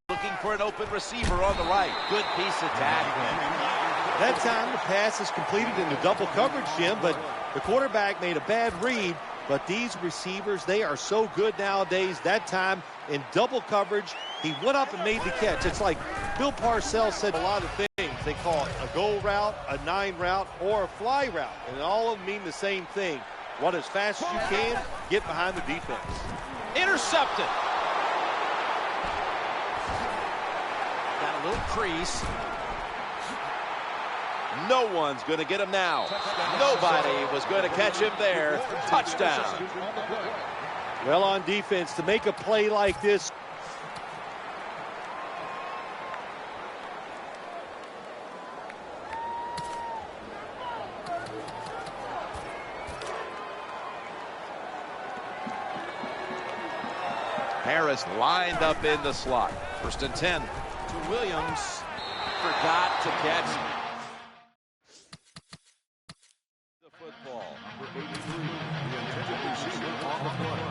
Looking for an open receiver on the right. Good piece of tackling. That time the pass is completed into double coverage, Jim, but the quarterback made a bad read. But these receivers, they are so good nowadays. That time in double coverage, he went up and made the catch. It's like Bill Parcells said a lot of things. They call it a go route, a 9 route, or a fly route. And all of them mean the same thing. Run as fast as you can, get behind the defense. Intercepted. Got a little crease. No one's going to get him now. Nobody was going to catch him there. Touchdown. Well, on defense, to make a play like this. Harris lined up in the slot. 1st and 10 to Williams. Forgot to catch the football. Number 83, the intended receiver on the play.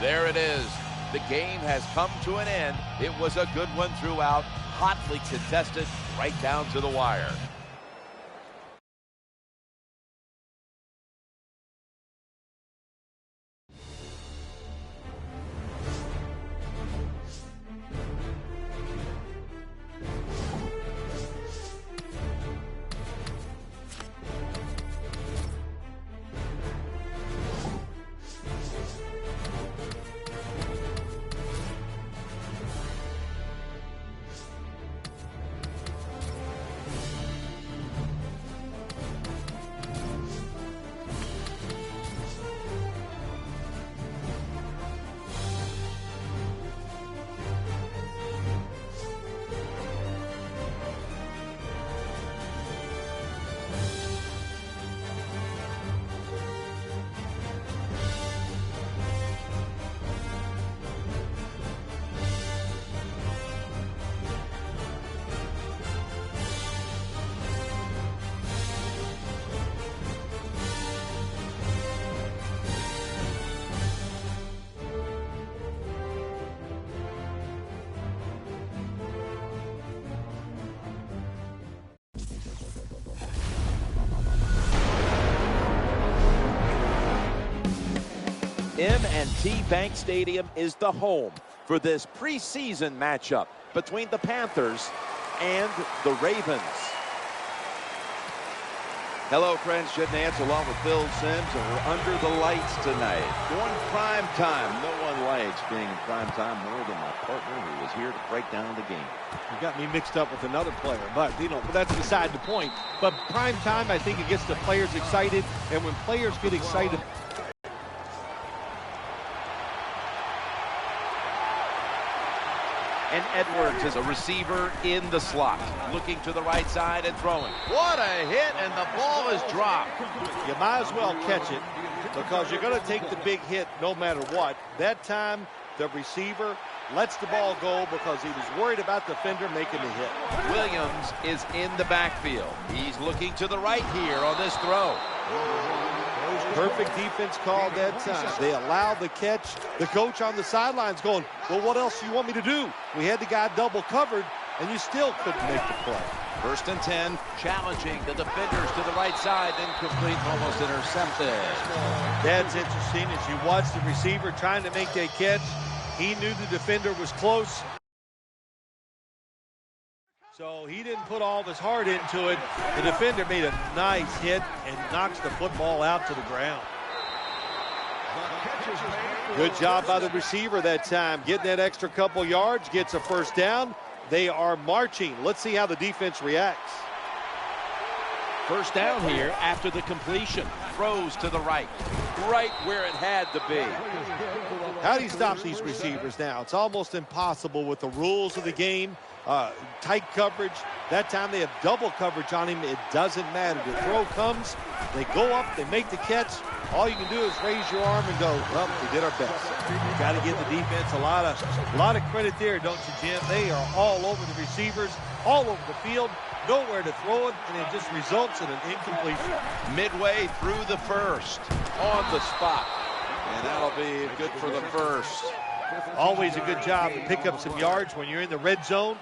There it is. The game has come to an end. It was a good one throughout, hotly contested, right down to the wire. M&T Bank Stadium is the home for this preseason matchup between the Panthers and the Ravens. Hello, friends. Jed Nance along with Bill Sims, and we're under the lights tonight. Going prime time. No one likes being in prime time more than my partner who was here to break down the game. You got me mixed up with another player, but that's beside the point. But prime time, I think it gets the players excited, and when players get excited. And Edwards is a receiver in the slot, looking to the right side and throwing. What a hit, and the ball is dropped. You might as well catch it because you're going to take the big hit no matter what. That time, the receiver lets the ball go because he was worried about the defender making the hit. Williams is in the backfield. He's looking to the right here on this throw. Perfect defense call that time. They allowed the catch. The coach on the sidelines going, well, what else do you want me to do? We had the guy double covered, and you still couldn't make the play. 1st and 10, challenging the defenders to the right side, incomplete, almost intercepted. That's interesting. As you watch the receiver trying to make that catch, he knew the defender was close. So he didn't put all of his heart into it. The defender made a nice hit and knocks the football out to the ground. Good job by the receiver that time. Getting that extra couple yards, gets a 1st down. They are marching. Let's see how the defense reacts. 1st down here after the completion. Throws to the right where it had to be. How do you stop these receivers now? It's almost impossible with the rules of the game. Tight coverage. That time they have double coverage on him. It doesn't matter. The throw comes, they go up, they make the catch. all you can do is raise your arm and go, well, we did our best. You got to give the defense a lot of credit there, don't you, Jim? They are all over the receivers, all over the field, nowhere to throw it, and it just results in an incompletion. Midway through the first, on the spot. And that'll be good for the first. Always a good job to pick up some yards when you're in the red zone.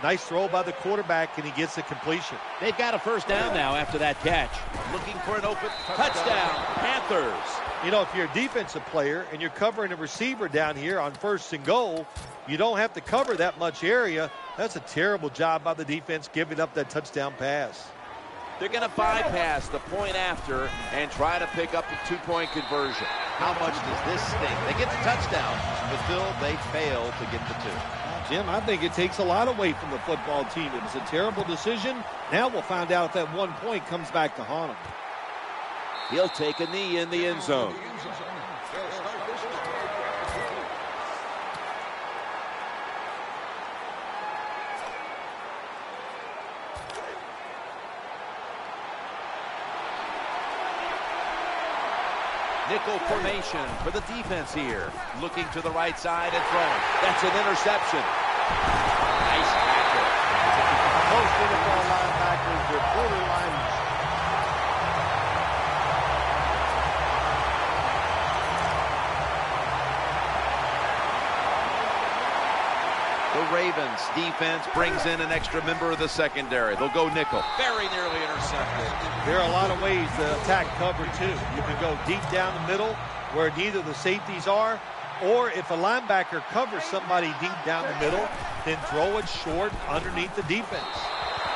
Nice throw by the quarterback, and he gets the completion. They've got a first down now after that catch. Looking for an open touchdown, Panthers. You know, if you're a defensive player and you're covering a receiver down here on 1st and goal, you don't have to cover that much area. That's a terrible job by the defense giving up that touchdown pass. They're going to bypass the point after and try to pick up the two-point conversion. How much does this sting? They get the touchdown, but still they fail to get the two. Jim, I think it takes a lot away from the football team. It was a terrible decision. Now we'll find out if that 1 point comes back to haunt him. He'll take a knee in the end zone. Nickel formation for the defense here. Looking to the right side and throwing. That's an interception. Nice tackle. Most NFL linebackers are borderline. The Ravens defense brings in an extra member of the secondary. They'll go nickel. Very nearly intercepted. There are a lot of ways to attack cover, too. You can go deep down the middle where neither the safeties are, or if a linebacker covers somebody deep down the middle, then throw it short underneath the defense.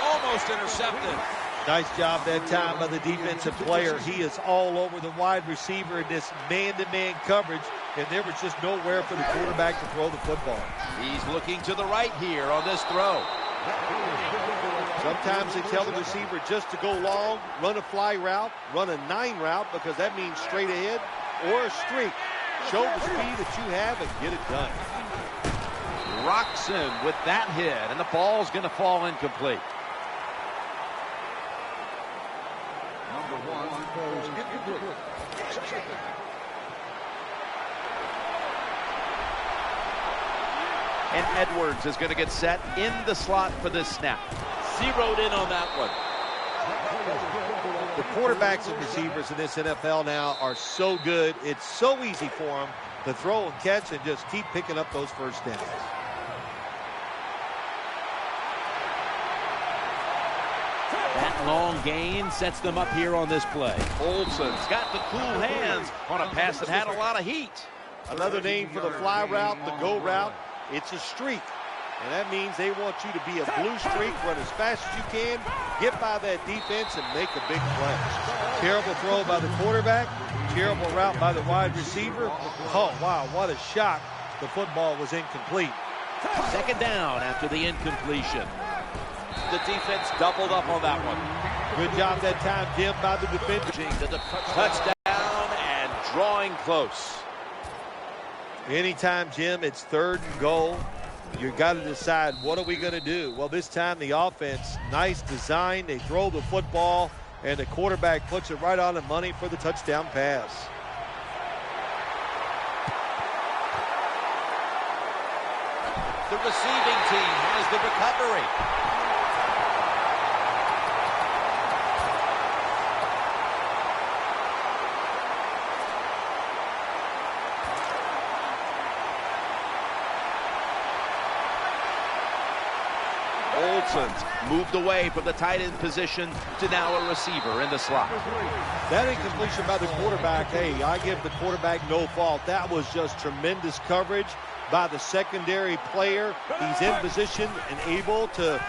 Almost intercepted. Nice job that time by the defensive player. He is all over the wide receiver in this man-to-man coverage, and there was just nowhere for the quarterback to throw the football. He's looking to the right here on this throw. Sometimes they tell the receiver just to go long, run a fly route, run a 9 route, because that means straight ahead or a streak. Show the speed that you have and get it done. Rocks him with that hit, and the ball's going to fall incomplete. And Edwards is going to get set in the slot for this snap. Zeroed in on that one. The quarterbacks and receivers in this NFL now are so good. It's so easy for them to throw and catch and just keep picking up those first downs. That long gain sets them up here on this play. Olsen's got the cool hands on a pass that had a lot of heat. Another name for the fly route, the go route, it's a streak. And that means they want you to be a blue streak, run as fast as you can, get by that defense, and make a big play. Terrible throw by the quarterback. Terrible route by the wide receiver. Oh, wow, what a shock. The football was incomplete. Second down after the incompletion. The defense doubled up on that one. Good job that time, Jim, by the defender. The touchdown and drawing close. Anytime, Jim, it's 3rd and goal. You got to decide, what are we going to do? Well, this time the offense, nice design. They throw the football, and the quarterback puts it right on the money for the touchdown pass. The receiving team has the recovery. Olsen's moved away from the tight end position to now a receiver in the slot. That incompletion by the quarterback, hey, I give the quarterback no fault. That was just tremendous coverage by the secondary player. He's in position and able to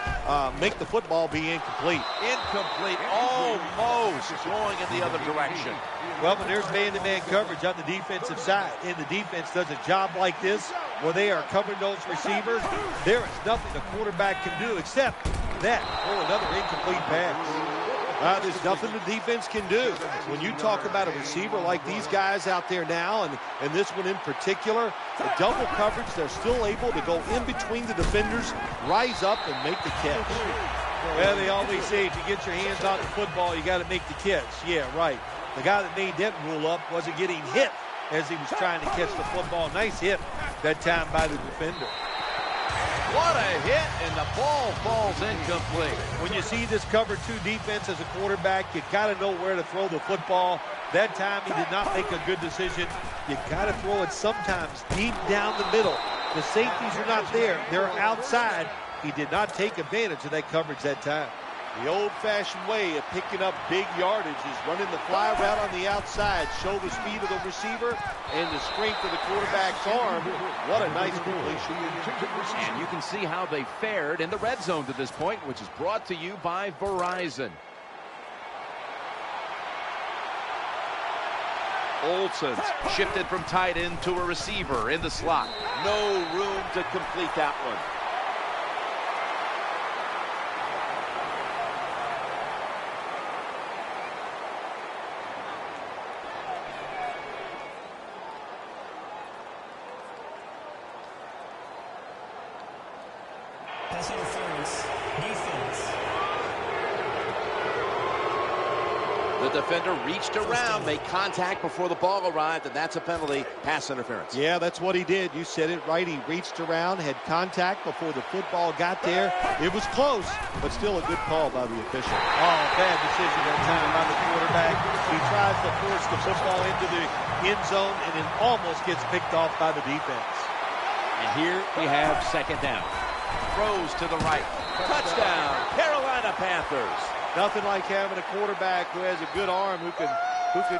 make the football be incomplete. Incomplete, almost going in the other direction. Well, when there's man-to-man coverage on the defensive side, and the defense does a job like this, where they are covering those receivers, there is nothing the quarterback can do except that. Oh, another incomplete pass. There's nothing the defense can do. When you talk about a receiver like these guys out there now, and this one in particular, the double coverage, they're still able to go in between the defenders, rise up, and make the catch. Well, they always say if you get your hands on the football, you got to make the catch. Yeah, right. the guy that made that rule up wasn't getting hit as he was trying to catch the football. Nice hit that time by the defender. What a hit, and the ball falls incomplete. When you see this cover 2 defense as a quarterback, you got to know where to throw the football. That time he did not make a good decision. You got to throw it sometimes deep down the middle. The safeties are not there. They're outside. He did not take advantage of that coverage that time. The old-fashioned way of picking up big yardage is running the fly route on the outside. Show the speed of the receiver and the strength of the quarterback's arm. What a nice completion. And you can see how they fared in the red zone to this point, which is brought to you by Verizon. Olsen's shifted from tight end to a receiver in the slot. No room to complete that one. Pass interference. Defense. The defender reached around, made contact before the ball arrived, and that's a penalty, pass interference. Yeah, that's what he did. You said it right. He reached around, had contact before the football got there. It was close, but still a good call by the official. Oh, bad decision that time by the quarterback. He tries to force the football into the end zone, and it almost gets picked off by the defense. And here we have second down. Throws to the right. Touchdown, Carolina Panthers. Nothing like having a quarterback who has a good arm who can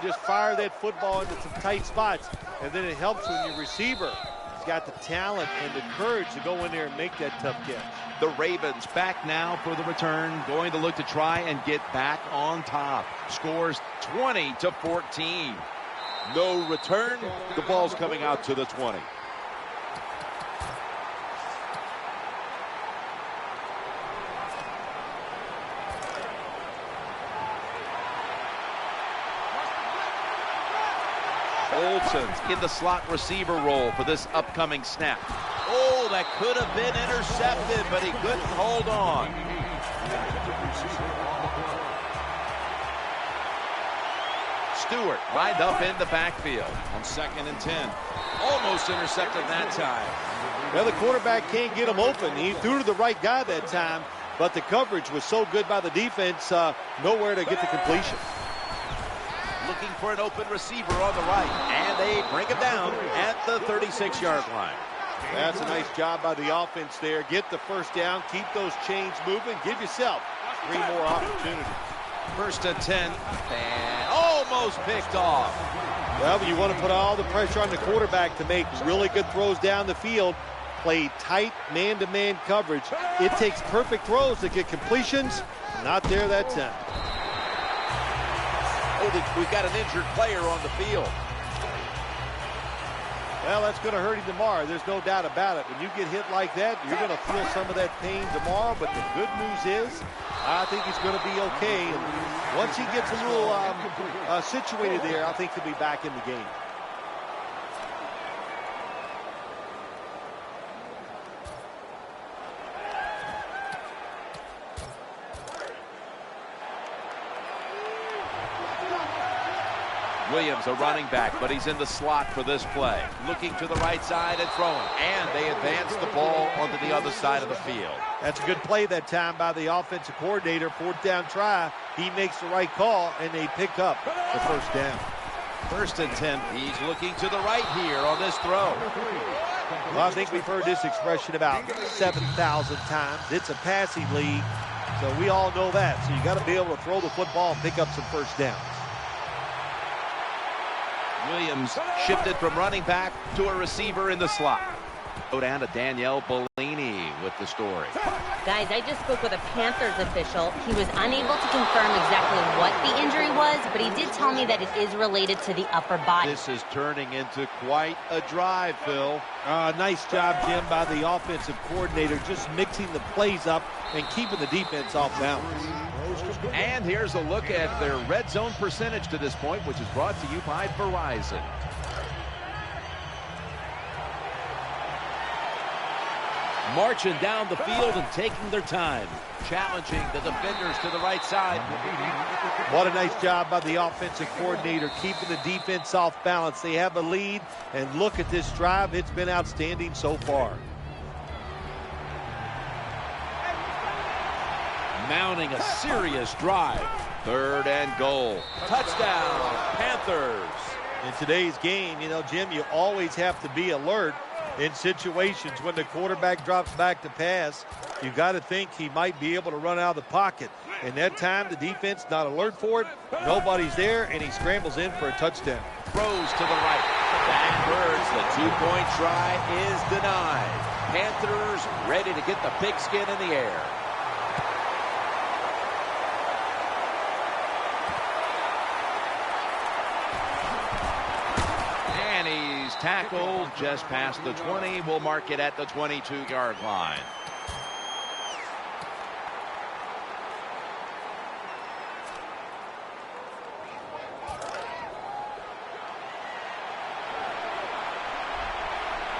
just fire that football into some tight spots. And then it helps when your receiver has got the talent and the courage to go in there and make that tough catch. The Ravens back now for the return, going to look to try and get back on top. Scores 20-14. No return. The ball's coming out to the 20. Olsen's in the slot receiver role for this upcoming snap. Oh, that could have been intercepted, but he couldn't hold on. Stewart lined up in the backfield on 2nd and 10. Almost intercepted that time. Well, the quarterback can't get him open. He threw to the right guy that time, but the coverage was so good by the defense, nowhere to get the completion. Looking for an open receiver on the right, and they bring him down at the 36-yard line. That's a nice job by the offense there. Get the first down, keep those chains moving, give yourself 3 more opportunities. 1st and 10, and almost picked off. Well, you want to put all the pressure on the quarterback to make really good throws down the field, play tight man-to-man coverage. It takes perfect throws to get completions. Not there that time. We've got an injured player on the field. Well, that's going to hurt him tomorrow. There's no doubt about it. When you get hit like that, you're going to feel some of that pain tomorrow. But the good news is, I think he's going to be okay. And once he gets a little situated there, I think he'll be back in the game. Williams, a running back, but he's in the slot for this play. Looking to the right side and throwing. And they advance the ball onto the other side of the field. That's a good play that time by the offensive coordinator. 4th down try. He makes the right call, and they pick up the first down. 1st and 10. He's looking to the right here on this throw. Well, I think we've heard this expression about 7,000 times. It's a passing league, so we all know that. So you got to be able to throw the football and pick up some first downs. Williams shifted from running back to a receiver in the slot. Go down to Danielle Bellini with the story. Guys, I just spoke with a Panthers official. He was unable to confirm exactly what the injury was, but he did tell me that it is related to the upper body. This is turning into quite a drive, Phil. Nice job, Jim, by the offensive coordinator, just mixing the plays up and keeping the defense off balance. And here's a look at their red zone percentage to this point, which is brought to you by Verizon. marching down the field and taking their time. Challenging the defenders to the right side. What a nice job by the offensive coordinator, keeping the defense off balance. They have a lead, and look at this drive. It's been outstanding so far. Mounting a serious drive. 3rd and goal. Touchdown, Panthers. In today's game, you know, Jim, you always have to be alert in situations when the quarterback drops back to pass. You got to think he might be able to run out of the pocket. And that time, the defense not alert for it. Nobody's there, and he scrambles in for a touchdown. Throws to the right. That hurts. The 2-point try is denied. Panthers ready to get the pigskin in the air. And he's tackled just past the 20. We'll mark it at the 22-yard line.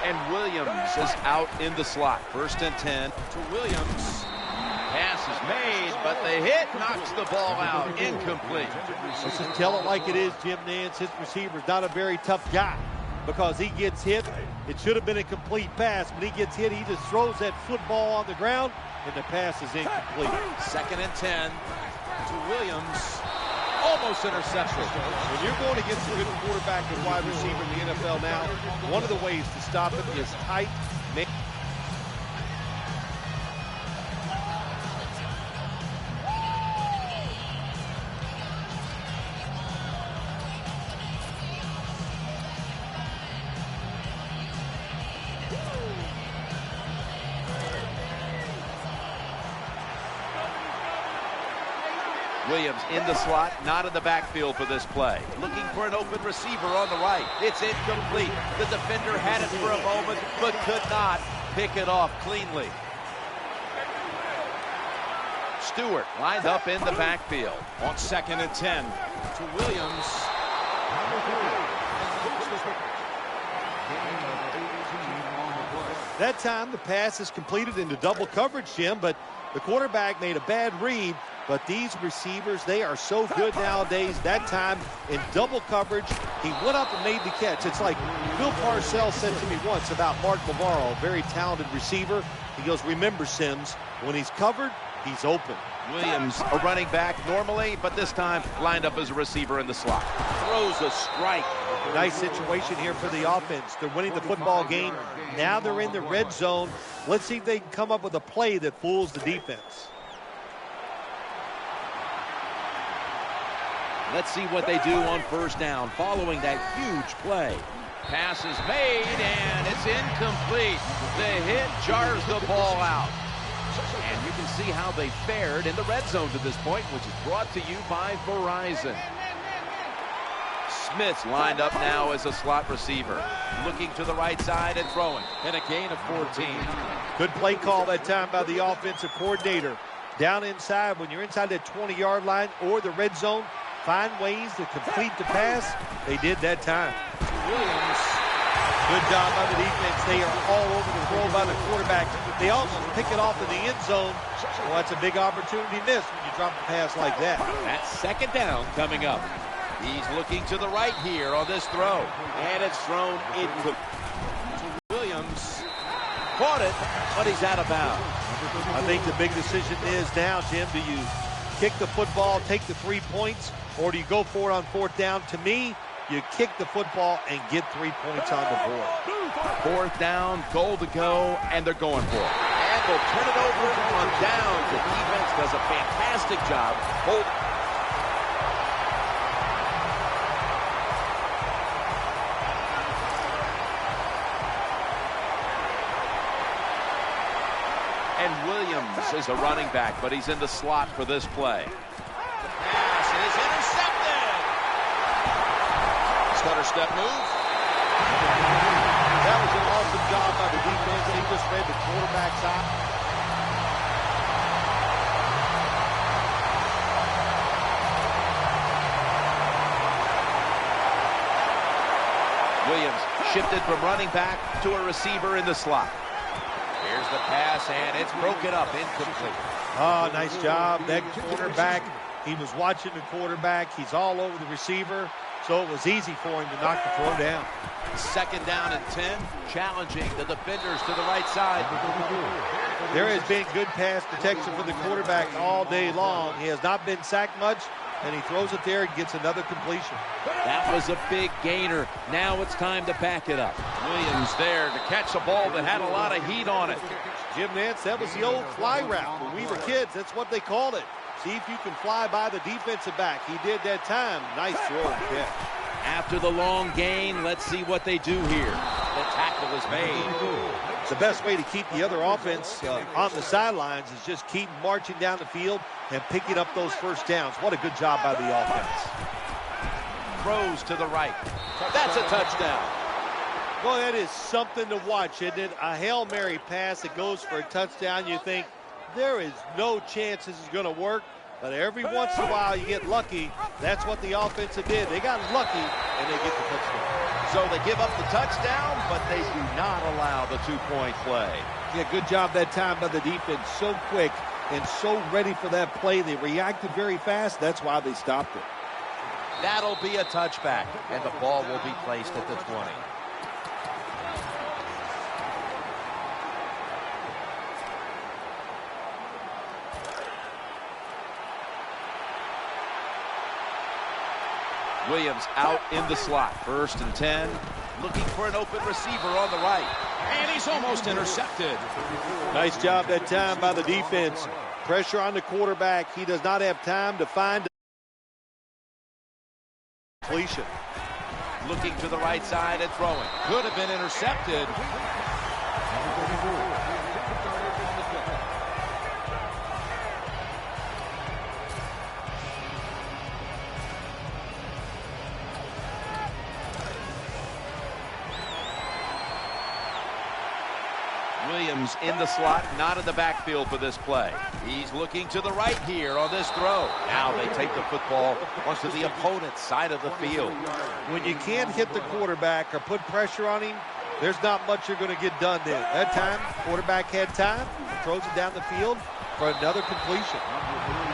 And Williams is out in the slot. 1st and 10 to Williams. Pass is made, but the hit knocks the ball out. Incomplete. Let's just tell it like it is, Jim Nance. His receiver's not a very tough guy because he gets hit. It should have been a complete pass, but he gets hit. He just throws that football on the ground, and the pass is incomplete. 2nd and 10 to Williams. Almost intercepted. When you're going against a good quarterback and wide receiver in the NFL now, one of the ways to stop him is tight. Williams in the slot, not in the backfield for this play. Looking for an open receiver on the right. It's incomplete. The defender had it for a moment, but could not pick it off cleanly. Stewart lined up in the backfield on 2nd and 10 to Williams. That time the pass is completed into double coverage, Jim, but the quarterback made a bad read. But these receivers, they are so good nowadays. That time in double coverage, he went up and made the catch. It's like Bill Parcells said to me once about Mark Navarro, a very talented receiver. He goes, remember, Sims, when he's covered, he's open. Williams, a running back normally, but this time lined up as a receiver in the slot. Throws a strike. Nice situation here for the offense. They're winning the football game. Now they're in the red zone. Let's see if they can come up with a play that fools the defense. Let's see what they do on 1st down following that huge play. Pass is made, and it's incomplete. The hit jars the ball out. And you can see how they fared in the red zone to this point, which is brought to you by Verizon. Smith's lined up now as a slot receiver. Looking to the right side and throwing. And a gain of 14. Good play call that time by the offensive coordinator. Down inside, when you're inside that 20-yard line or the red zone, find ways to complete the pass. They did that time. Williams. Good job by the defense. They are all over the throw by the quarterback. They almost pick it off in the end zone. Well, that's a big opportunity missed when you drop a pass like that. That's 2nd down coming up. He's looking to the right here on this throw. And it's thrown into Williams. Caught it, but he's out of bounds. I think the big decision is now, Jim, do you kick the football, take the 3 points, or do you go for it on 4th down? To me, you kick the football and get 3 points on the board. 4th down, goal to go, and they're going for it. And they'll turn it over on downs. The defense does a fantastic job. And Williams is a running back, but he's in the slot for this play. The pass is intercepted. Stutter step move. That was an awesome job by the defense. They just read the quarterback's eye. Williams shifted from running back to a receiver in the slot. Here's the pass, and it's broken up, incomplete. Oh, nice job. That cornerback, he was watching the quarterback. He's all over the receiver, so it was easy for him to knock the throw down. 2nd down and 10, challenging the defenders to the right side. There has been good pass protection for the quarterback all day long. He has not been sacked much, and he throws it there and gets another completion. That was a big gainer. Now it's time to back it up. Williams there to catch a ball that had a lot of heat on it. Jim Nantz, that was the old fly route. When we were kids, that's what they called it. See if you can fly by the defensive back. He did that time. Nice throw and catch. After the long gain, let's see what they do here. The tackle is made. The best way to keep the other offense on the sidelines is just keep marching down the field and picking up those first downs. What a good job by the offense. Throws to the right. That's a touchdown. Well, that is something to watch, isn't it? A Hail Mary pass that goes for a touchdown. You think there is no chance this is going to work. But every once in a while you get lucky. That's what the offense did. They got lucky, and they get the touchdown. So they give up the touchdown, but they do not allow the 2-point play. Yeah, good job that time by the defense. So quick and so ready for that play. They reacted very fast. That's why they stopped it. That'll be a touchback, and the ball will be placed at the 20. Williams out in the slot. 1st and 10. Looking for an open receiver on the right. And he's almost intercepted. Nice job that time by the defense. Pressure on the quarterback. He does not have time to find completion. Looking to the right side and throwing. Could have been intercepted. Williams in the slot, not in the backfield for this play. He's looking to the right here on this throw. Now they take the football onto the opponent's side of the field. When you can't hit the quarterback or put pressure on him, there's not much you're going to get done then. That time, quarterback had time, throws it down the field for another completion.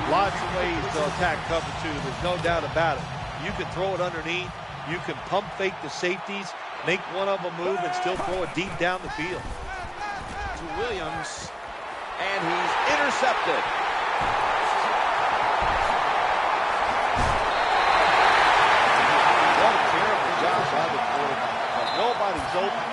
Lots of ways to attack cover 2. There's no doubt about it. You can throw it underneath. You can pump fake the safeties, make one of them move, and still throw it deep down the field. Williams, and he's intercepted. What a terrible job by the quarterback, but nobody's open.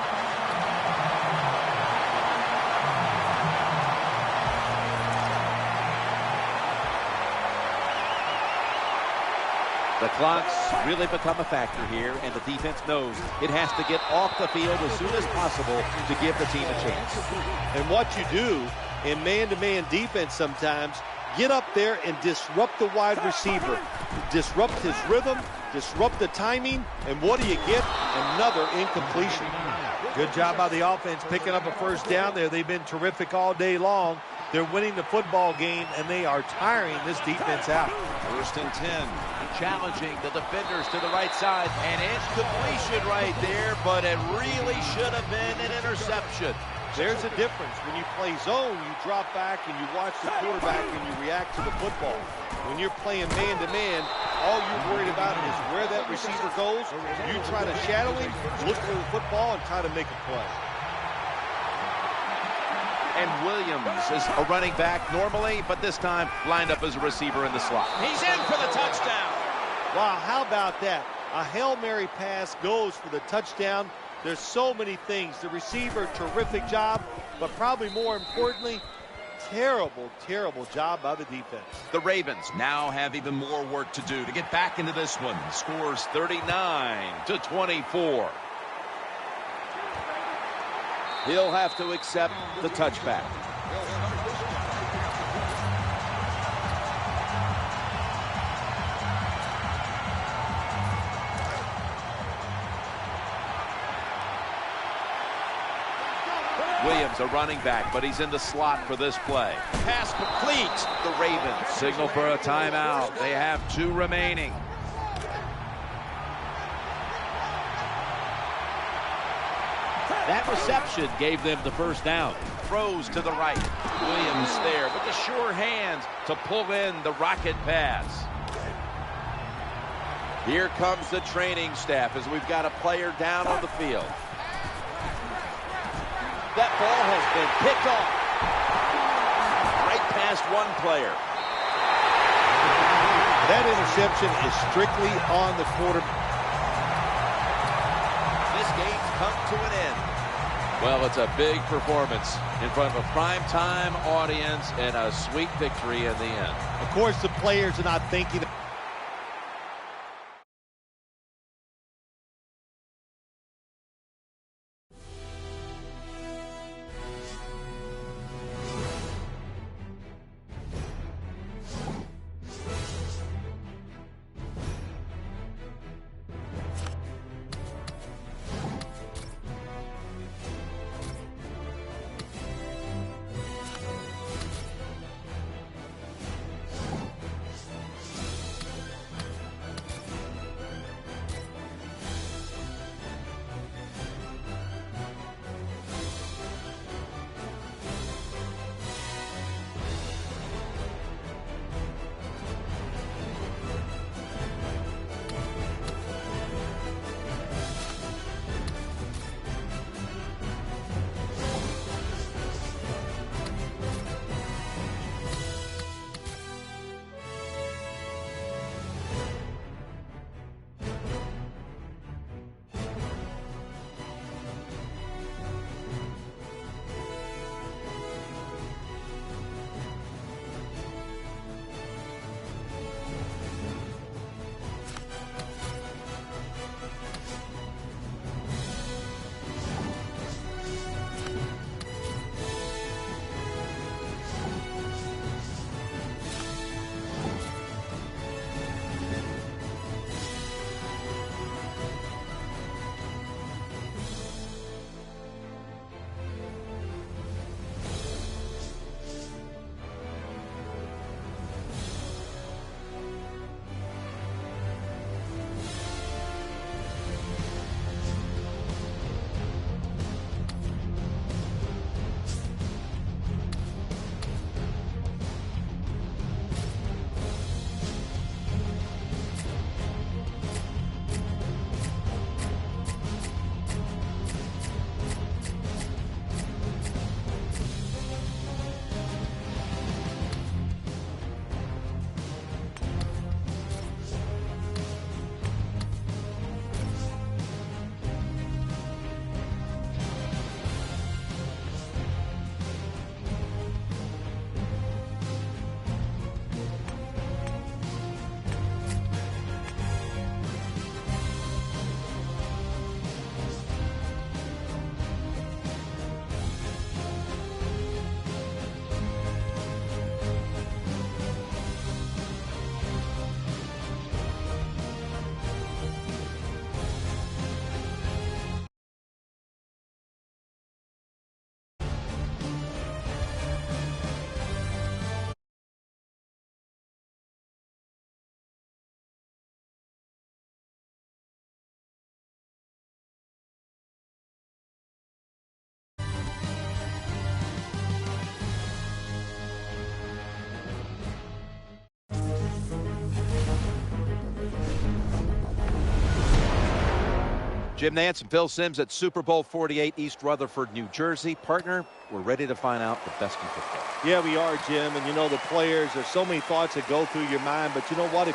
The clock's really become a factor here, and the defense knows it has to get off the field as soon as possible to give the team a chance. And what you do in man-to-man defense sometimes, get up there and disrupt the wide receiver. Disrupt his rhythm, disrupt the timing, and what do you get? Another incompletion. Good job by the offense picking up a first down there. They've been terrific all day long. They're winning the football game, and they are tiring this defense out. 1st and 10. Challenging the defenders to the right side. And incompletion right there, but it really should have been an interception. There's a difference. When you play zone, you drop back and you watch the quarterback and you react to the football. When you're playing man-to-man, all you're worried about is where that receiver goes. You try to shadow him, look for the football, and try to make a play. And Williams is a running back normally, but this time lined up as a receiver in the slot. He's in for the touchdown. Wow, how about that? A Hail Mary pass goes for the touchdown. There's so many things. The receiver, terrific job, but probably more importantly, terrible, terrible job by the defense. The Ravens now have even more work to do to get back into this one. Scores 39-24. He'll have to accept the touchback. Williams, a running back, but he's in the slot for this play. Pass complete. The Ravens signal for a timeout. They have 2 remaining. That reception gave them the first down. Throws to the right. Williams there with the sure hands to pull in the rocket pass. Here comes the training staff as we've got a player down on the field. That ball has been picked off. Right past one player. That interception is strictly on the quarterback. This game's come to an end. Well, it's a big performance in front of a primetime audience and a sweet victory in the end. Of course, the players are not thinking. Jim Nantz and Phil Simms at Super Bowl 48, East Rutherford, New Jersey. Partner, we're ready to find out the best in football. Yeah, we are, Jim. And you know, the players, there's so many thoughts that go through your mind. But you know what?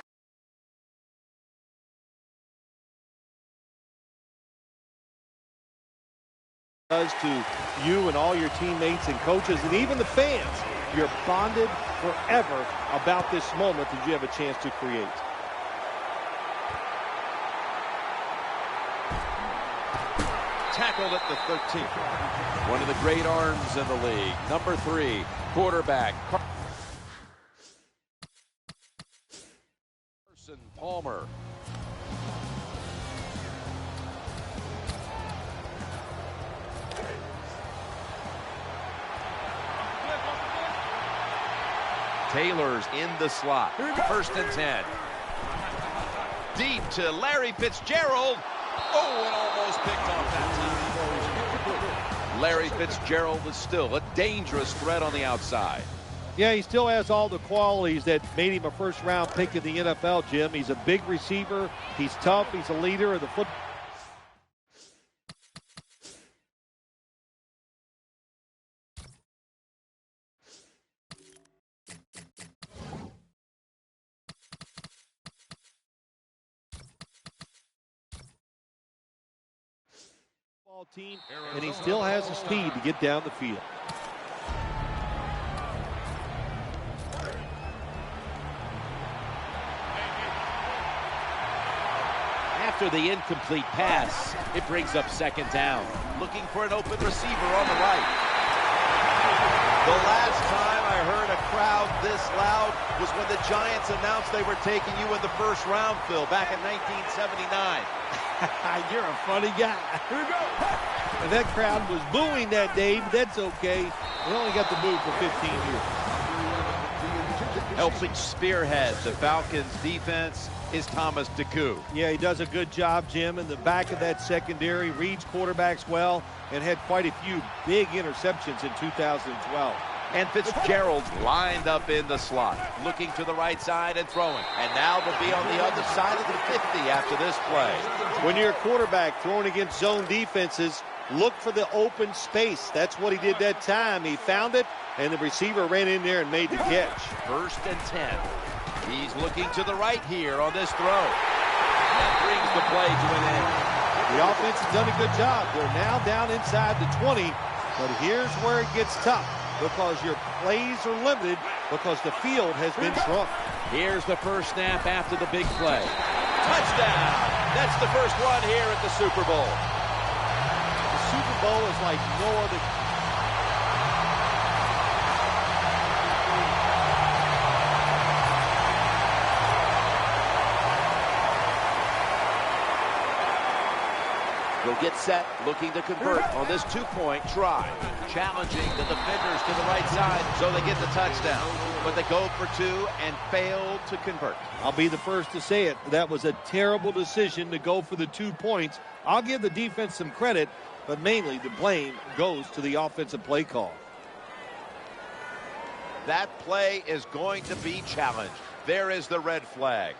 Does to you and all your teammates and coaches and even the fans, you're bonded forever about this moment that you have a chance to create. Tackled at the 13th. One of the great arms in the league. Number 3, quarterback Carson Palmer. Taylor's in the slot. 1st and 10. Deep to Larry Fitzgerald. Oh, and almost picked off that time. Larry Fitzgerald is still a dangerous threat on the outside. Yeah, he still has all the qualities that made him a first-round pick in the NFL, Jim. He's a big receiver. He's tough. He's a leader of the football. Team, and he still has the speed to get down the field. After the incomplete pass, it brings up second down. Looking for an open receiver on the right. The last time I heard a crowd this loud was when the Giants announced they were taking you in the first round, Phil, back in 1979. You're a funny guy. Here we go. And that crowd was booing that day, but that's okay. They only got the boo for 15 years. Helping spearhead the Falcons defense is Thomas DeCoux. Yeah, he does a good job, Jim, in the back of that secondary, reads quarterbacks well, and had quite a few big interceptions in 2012. And Fitzgerald's lined up in the slot, looking to the right side and throwing. And now they'll be on the other side of the 50 after this play. When you're a quarterback throwing against zone defenses, look for the open space. That's what he did that time. He found it, and the receiver ran in there and made the catch. 1st and 10. He's looking to the right here on this throw. That brings the play to an end. The offense has done a good job. They're now down inside the 20, but here's where it gets tough, because your plays are limited because the field has been shrunk. Here's the first snap after the big play. Touchdown! That's the first one here at the Super Bowl. The Super Bowl is like no other. They'll get set, looking to convert on this two-point try. Challenging the defenders to the right side so they get the touchdown. But they go for two and fail to convert. I'll be the first to say it. That was a terrible decision to go for the 2 points. I'll give the defense some credit, but mainly the blame goes to the offensive play call. That play is going to be challenged. There is the red flag.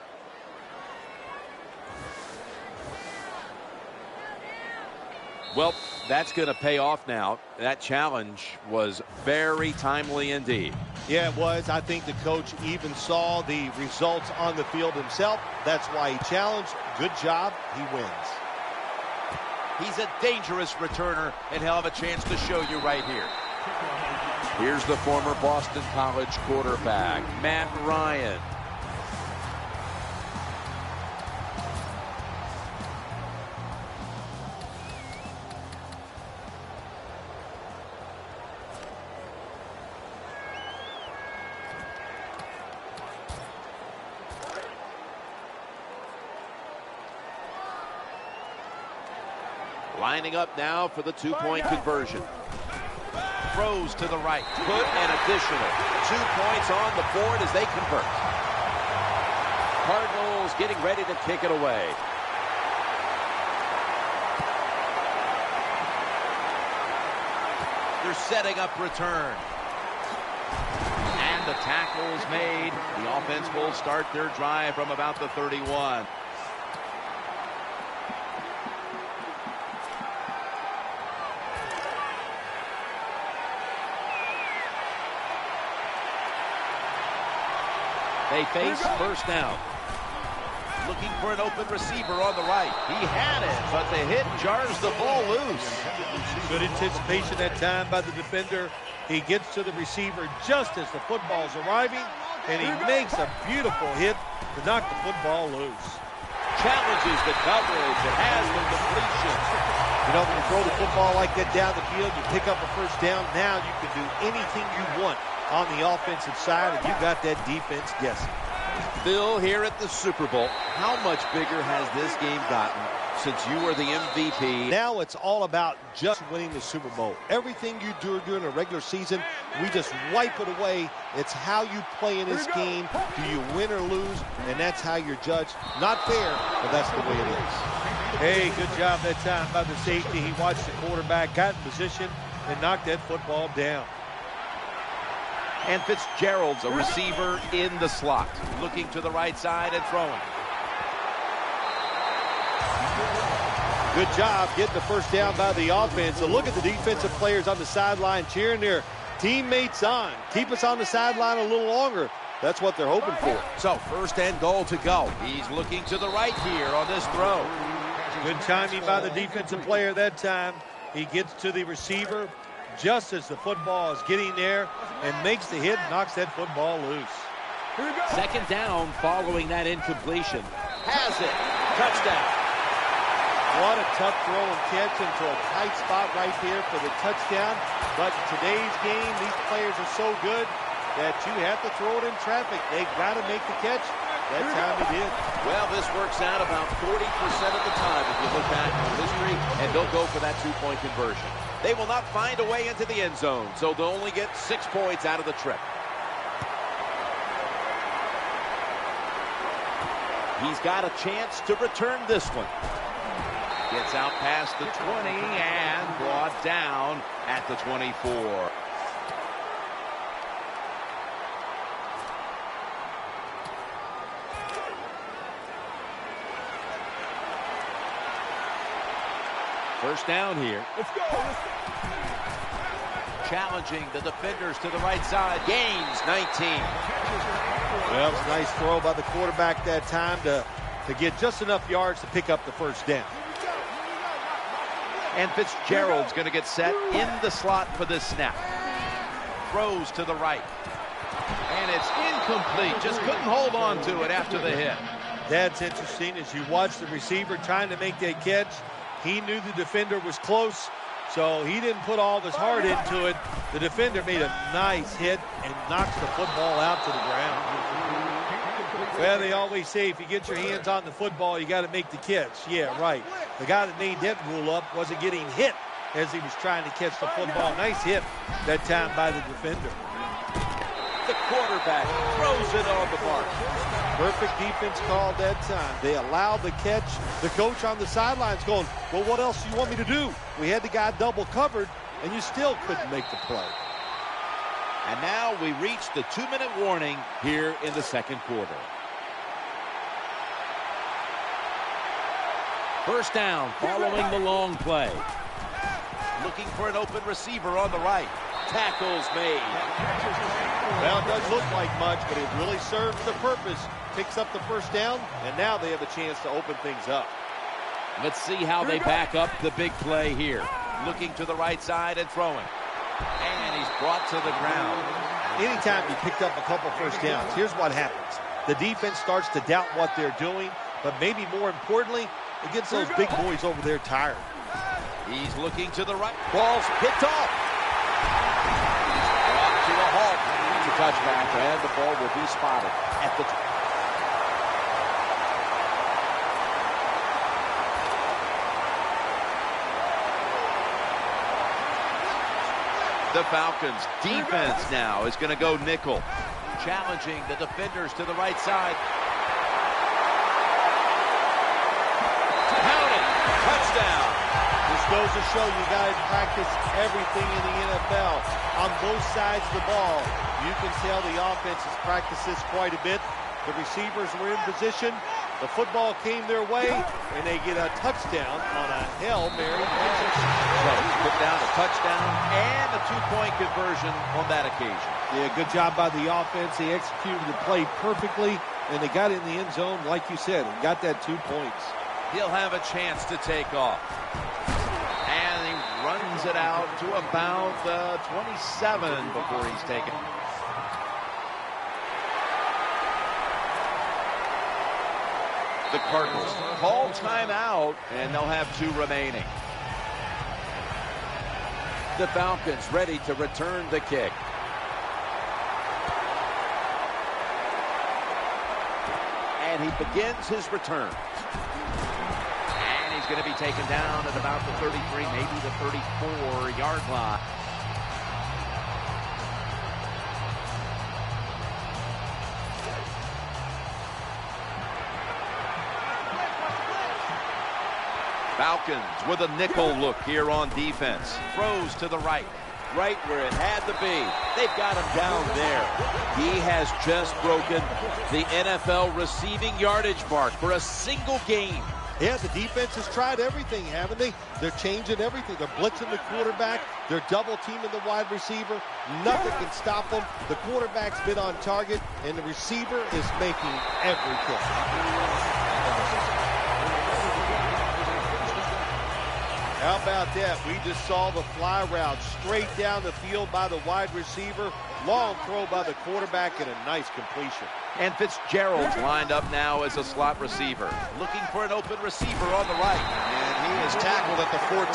Well, that's going to pay off now. That challenge was very timely indeed. Yeah, it was. I think the coach even saw the results on the field himself. That's why he challenged. Good job. He wins. He's a dangerous returner, and he'll have a chance to show you right here. Here's the former Boston College quarterback, Matt Ryan. Lining up now for the two-point conversion. Throws to the right. Put an additional 2 points on the board as they convert. Cardinals getting ready to kick it away. They're setting up return. And the tackle is made. The offense will start their drive from about the 31. They face first down. Looking for an open receiver on the right. He had it, but the hit jars the ball loose. Good anticipation that time by the defender. He gets to the receiver just as the football's arriving, and he makes a beautiful hit to knock the football loose. Challenges the coverage. It has the completion. You know, when you throw the football like that down the field, you pick up a first down. Now you can do anything you want on the offensive side, and you got that defense guessing. Bill, here at the Super Bowl, how much bigger has this game gotten since you were the MVP? Now it's all about just winning the Super Bowl. Everything you do during a regular season, we just wipe it away. It's how you play in this game. Do you win or lose? And that's how you're judged. Not fair, but that's the way it is. Hey, good job that time by the safety. He watched the quarterback, got in position, and knocked that football down. And Fitzgerald's a receiver in the slot, looking to the right side and throwing. Good job getting the first down by the offense. So look at the defensive players on the sideline cheering their teammates on. Keep us on the sideline a little longer. That's what they're hoping for. So 1st and goal to go. He's looking to the right here on this throw. Good timing by the defensive player that time. He gets to the receiver just as the football is getting there and makes the hit, knocks that football loose. 2nd down following that incompletion. Has it. Touchdown. What a tough throw and catch into a tight spot right here for the touchdown. But in today's game, these players are so good that you have to throw it in traffic. They've got to make the catch. That time he did. Well, this works out about 40% of the time if you look back in history, and they'll go for that 2-point conversion. They will not find a way into the end zone, so they'll only get 6 points out of the trip. He's got a chance to return this one. Gets out past the 20 and brought down at the 24. First down here. Let's go. Challenging the defenders to the right side. Gains 19. Well, it was a nice throw by the quarterback that time to get just enough yards to pick up the first down. And Fitzgerald's going to get set in the slot for this snap. Throws to the right. And it's incomplete. Just couldn't hold on to it after the hit. That's interesting. As you watch the receiver trying to make that catch, he knew the defender was close, so he didn't put all of his heart into it. The defender made a nice hit and knocks the football out to the ground. Well, they always say if you get your hands on the football, you got to make the catch. Yeah, right. The guy that made that rule up wasn't getting hit as he was trying to catch the football. Nice hit that time by the defender. The quarterback throws it on the mark. Perfect defense call that time. They allowed the catch. The coach on the sidelines going, well, what else do you want me to do? We had the guy double covered, and you still couldn't make the play. And now we reach the 2-minute warning here in the 2nd quarter. First down following the long play. Looking for an open receiver on the right. Tackles made. Well, it doesn't look like much, but it really serves the purpose. Picks up the first down, and now they have a chance to open things up. Let's see how they back up the big play here. Looking to the right side and throwing. And he's brought to the ground. Anytime you picked up a couple first downs, here's what happens. The defense starts to doubt what they're doing, but maybe more importantly, it gets those big boys over there tired. He's looking to the right. Ball's picked off. Brought to a halt. It's a touchback, and the ball will be spotted at the... The Falcons defense now is going to go nickel. Challenging the defenders to the right side. Counted. Touchdown. This goes to show you guys practice everything in the NFL. On both sides of the ball, you can tell the offense has practiced this quite a bit. The receivers were in position. The football came their way, and they get a touchdown on a Hail Mary pass. So put down a touchdown and a 2-point conversion on that occasion. Yeah, good job by the offense. They executed the play perfectly, and they got in the end zone, like you said, and got that 2 points. He'll have a chance to take off. And he runs it out to about 27 before he's taken. The Cardinals call timeout, and they'll have 2 remaining. The Falcons ready to return the kick. And he begins his return. And he's going to be taken down at about the 33, maybe the 34-yard line. Falcons with a nickel look here on defense. Throws to the right. Right where it had to be. They've got him down there. He has just broken the NFL receiving yardage mark for a single game. Yeah, the defense has tried everything, haven't they? They're changing everything. They're blitzing the quarterback. They're double teaming the wide receiver. Nothing can stop them. The quarterback's been on target, and the receiver is making every catch. How about that? We just saw the fly route straight down the field by the wide receiver. Long throw by the quarterback and a nice completion. And Fitzgerald's lined up now as a slot receiver. Looking for an open receiver on the right. And he is tackled at the 14.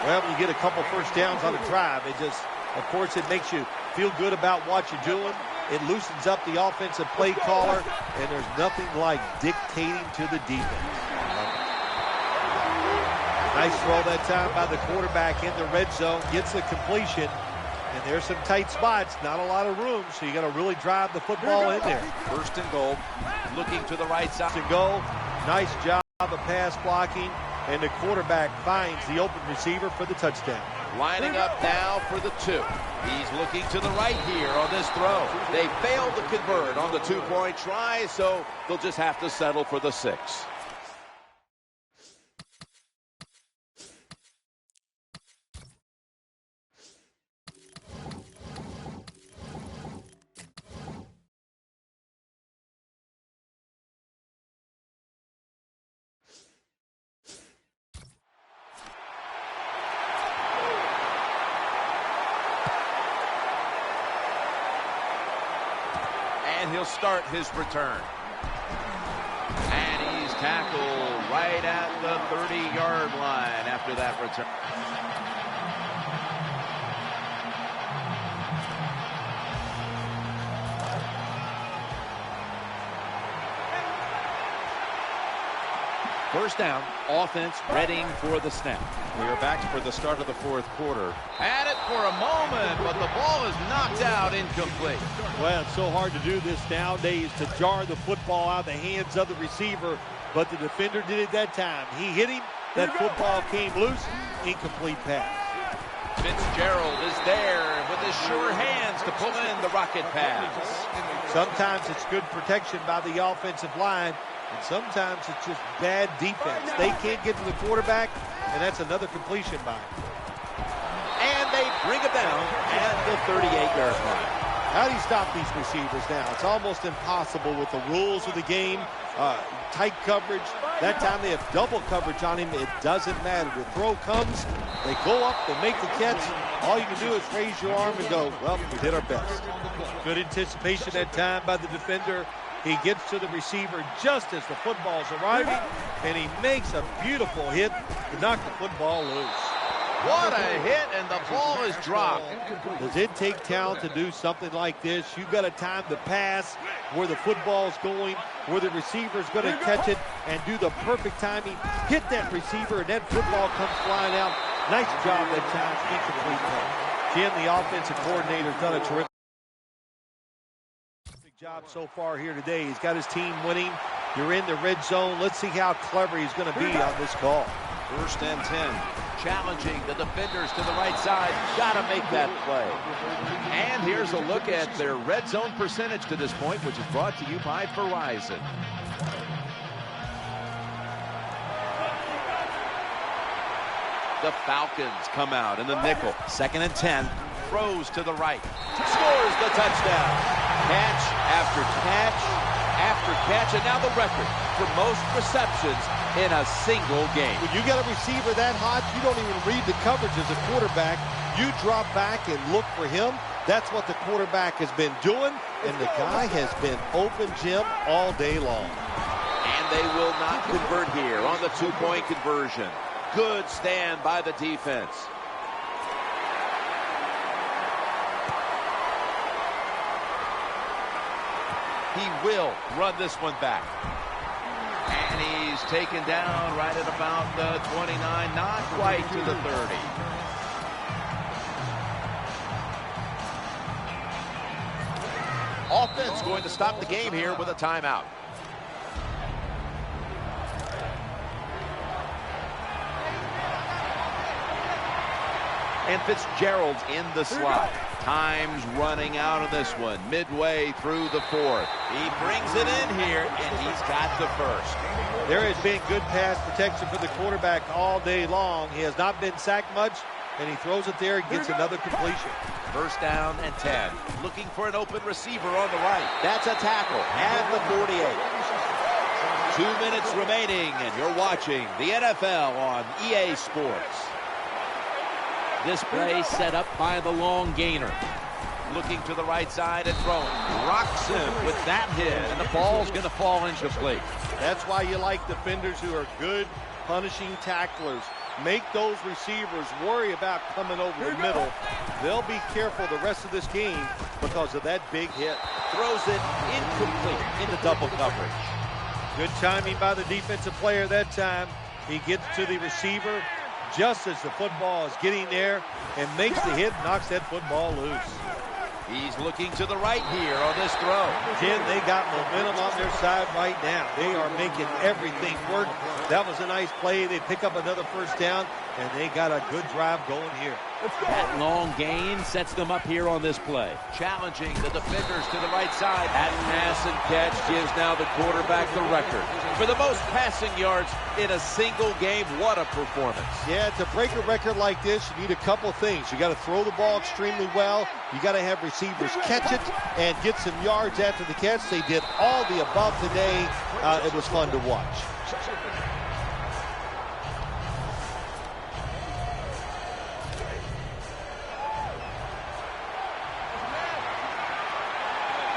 Well, when you get a couple first downs on a drive, it just, of course, it makes you feel good about what you're doing. It loosens up the offensive play caller, and there's nothing like dictating to the defense. Nice throw that time by the quarterback in the red zone. Gets the completion. And there's some tight spots. Not a lot of room, so you got to really drive the football in there. First and goal. Looking to the right side. To go. Nice job of pass blocking. And the quarterback finds the open receiver for the touchdown. Lining up now for the 2. He's looking to the right here on this throw. They failed to convert on the 2-point try, so they'll just have to settle for the 6. And he'll start his return. And he's tackled right at the 30-yard line after that return. First down, offense readying for the snap. We are back for the start of the fourth quarter. Had it for a moment, but the ball is knocked out incomplete. Well, it's so hard to do this nowadays, to jar the football out of the hands of the receiver, but the defender did it that time. He hit him, that football came loose, incomplete pass. Fitzgerald is there with his sure hands to pull in the rocket pass. Sometimes it's good protection by the offensive line, and sometimes it's just bad defense. They can't get to the quarterback, and that's another completion by him. And they bring him down at the 38-yard line. How do you stop these receivers now? It's almost impossible with the rules of the game. Tight coverage. That time they have double coverage on him. It doesn't matter. The throw comes, they go up, they make the catch. All you can do is raise your arm and go, well, we did our best. Good anticipation that time by the defender. He gets to the receiver just as the football's arriving, and he makes a beautiful hit to knock the football loose. What a hit, and the ball is dropped. Does it take talent to do something like this? You've got to time the pass where the football's going, where the receiver's going to catch it, and do the perfect timing. Hit that receiver, and that football comes flying out. Nice job that time. Incomplete pass. Jim, the offensive coordinator, has done a terrific job so far here today. He's got his team winning. You're in the red zone. Let's see how clever he's going to be on this call. First and 10. Challenging the defenders to the right side. Got to make that play. And here's a look at their red zone percentage to this point, which is brought to you by Verizon. The Falcons come out in the nickel. Second and 10. Throws to the right. Scores the touchdown. Catch after catch after catch, and now the record for most receptions in a single game. When you got a receiver that hot, you don't even read the coverage as a quarterback. You drop back and look for him. That's what the quarterback has been doing, and the guy has been open, Jim, all day long. And they will not convert here on the 2-point conversion. Good stand by the defense. He will run this one back. And he's taken down right at about the 29, not quite to the 30. Offense going to stop the game here with a timeout. And Fitzgerald's in the slot. Time's running out on this one, midway through the fourth. He brings it in here, and he's got the first. There has been good pass protection for the quarterback all day long. He has not been sacked much, and he throws it there and gets another completion. First down and 10. Looking for an open receiver on the right. That's a tackle at the 48. 2 minutes remaining, and you're watching the NFL on EA Sports. This play set up by the long gainer. Looking to the right side and throwing. Rocks him with that hit, and the ball's going to fall incomplete. That's why you like defenders who are good punishing tacklers. Make those receivers worry about coming over the middle. They'll be careful the rest of this game because of that big hit. Throws it incomplete into double coverage. Good timing by the defensive player that time. He gets to the receiver just as the football is getting there and makes the hit, knocks that football loose. He's looking to the right here on this throw. Jim, they got momentum on their side right now. They are making everything work. That was a nice play. They pick up another first down, and they got a good drive going here. That long gain sets them up here on this play. Challenging the defenders to the right side. That pass and catch gives now the quarterback the record for the most passing yards in a single game. What a performance. Yeah, to break a record like this, you need a couple of things. You got to throw the ball extremely well. You got to have receivers catch it and get some yards after the catch. They did all the above today. It was fun to watch.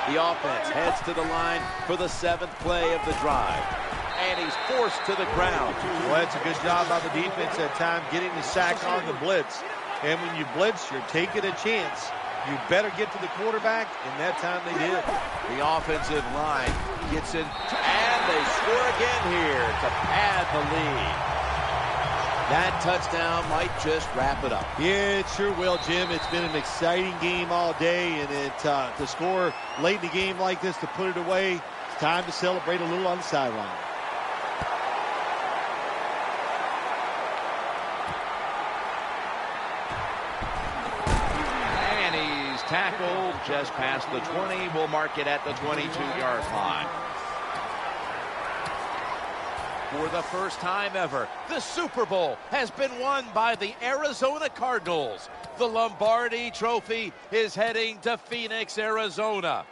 The offense heads to the line for the 7th play of the drive. And he's forced to the ground. Well, that's a good job by the defense at time getting the sack on the blitz. And when you blitz, you're taking a chance. You better get to the quarterback, and that time they did. The offensive line gets in, and they score again here to pad the lead. That touchdown might just wrap it up. Yeah, it sure will, Jim. It's been an exciting game all day, and to score late in the game like this, to put it away, it's time to celebrate a little on the sideline. And he's tackled just past the 20. We'll mark it at the 22-yard line. For the first time ever, the Super Bowl has been won by the Arizona Cardinals. The Lombardi Trophy is heading to Phoenix, Arizona.